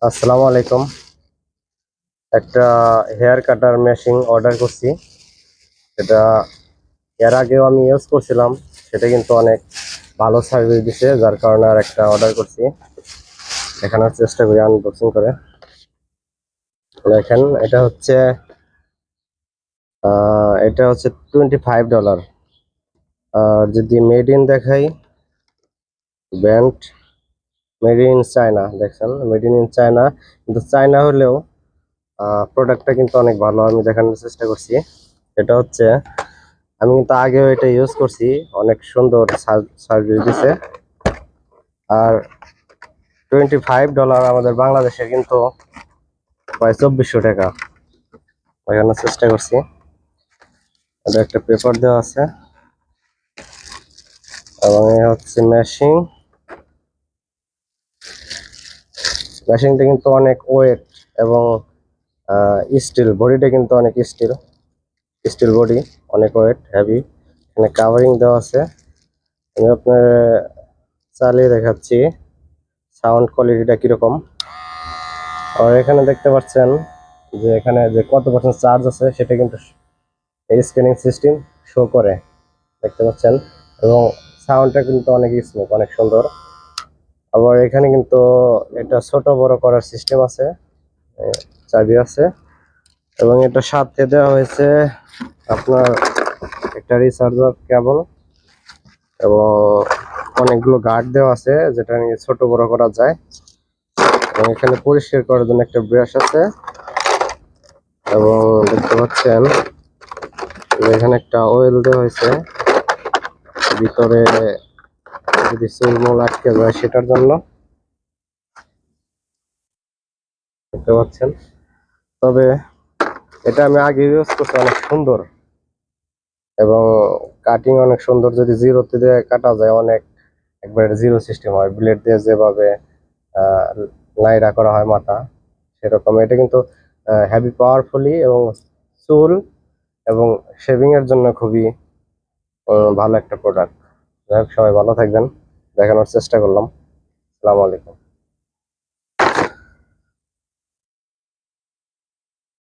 আসসালামু আলাইকুম। একটা হেয়ার কাটার মেশিন অর্ডার করছি। এটা এর আগেও আমি ইউজ করছিলাম। সেটা কিন্তু অনেক ভালো সার্ভিস দিছে, যার কারণে আর একটা অর্ডার করছি। দেখানোর চেষ্টা করি আনবক্সিং করে। দেখেন, এটা হচ্ছে $25। আর যদি মেড ইন দেখাই, ব্র্যান্ড মেড ইন চায়না। দেখছেন, মেড ইন চায়না, কিন্তু চায়না হলেও প্রোডাক্টটা কিন্তু অনেক ভালো। আমি দেখানোর চেষ্টা করছি। এটা হচ্ছে, আমি কিন্তু আগেও এটা ইউজ করছি, অনেক সুন্দর সার্ভিস দিছে। আর $25 আমাদের বাংলাদেশে কিন্তু প্রায় 2400 টাকা। দেখানোর চেষ্টা করছি। এটা একটা পেপার দেওয়া আছে, এবং এই হচ্ছে মেশিনটা কিন্তু অনেক ওয়েট, এবং স্টিল বডিটা কিন্তু অনেক স্টিল স্টিল বডি, অনেক ওয়েট, হেভি। এখানে কাভারিং দেওয়া আছে। আমি আপনার চালিয়ে দেখাচ্ছি সাউন্ড কোয়ালিটিটা কিরকম। আর এখানে দেখতে পাচ্ছেন যে এখানে যে কত পার্সেন্ট চার্জ আছে সেটা কিন্তু এই স্ক্যানিং সিস্টেম শো করে, দেখতে পাচ্ছেন। এবং সাউন্ডটা কিন্তু অনেক স্মুথ, অনেক সুন্দর। আবার এখানে কিন্তু এটা ছোট বড় করার সিস্টেম আছে, চাবি আছে। এবং এটা সাথে দেওয়া হয়েছে আপনার একটা রিচার্জার কেবল, এবং অনেকগুলো গার্ড দেওয়া আছে যেটা নিয়ে ছোট বড় করা যায়। এবং এখানে পরিষ্কার করার জন্য একটা ব্রাশ আছে। এবং দেখতে পাচ্ছেন এখানে একটা অয়েল দেওয়া হয়েছে ভিতরে, যদি চুলমুল আটকে যায় সেটার জন্য, দেখতে পাচ্ছেন। তবে এটা আমি আগে ইউজ করছি, অনেক সুন্দর। এবং কাটিং অনেক সুন্দর, যদি জিরোতে দিয়ে কাটা যায় অনেক, একবারে জিরো সিস্টেম হয়। ব্লেড দিয়ে যেভাবে আহ লাইরা করা হয় মাথা, সেরকম। এটা কিন্তু হেভি পাওয়ারফুলি, এবং চুল এবং শেভিং এর জন্য খুবই ভালো একটা প্রোডাক্ট। যাই হোক, সবাই ভালো থাকবেন। দেখানোর চেষ্টা করলাম। আসসালামু আলাইকুম।